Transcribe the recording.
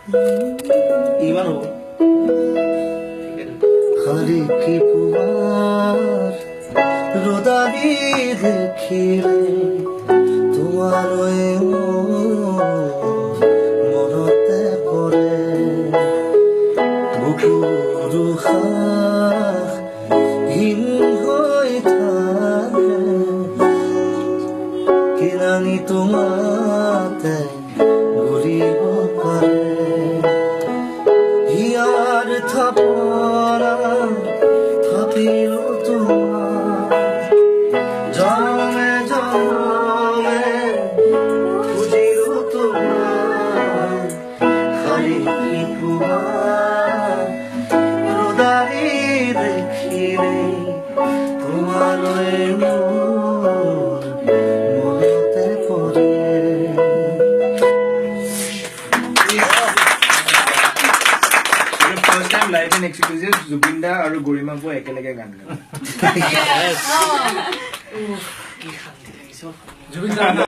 ইমান হ'ব हरे की पुआर रोदारी देखिले তোমাৰ মনতে পৰে বুকুৰ উশাহ হীন হৈ থাকে কিনানি তোমাতে ঘূৰিব পাৰে হিয়াৰ থাপৰা থাকিল তোমাৰ জনমে জনমে খুজিল তোমাৰ খালি পুৱাৰ ৰোদাৰি দেখিলে তোমালৈ মোৰ মনতে পৰে first time live in exclusive Zubeen দা আৰু গৰিমা বৌ একেলগে গান গায় জুবিন দা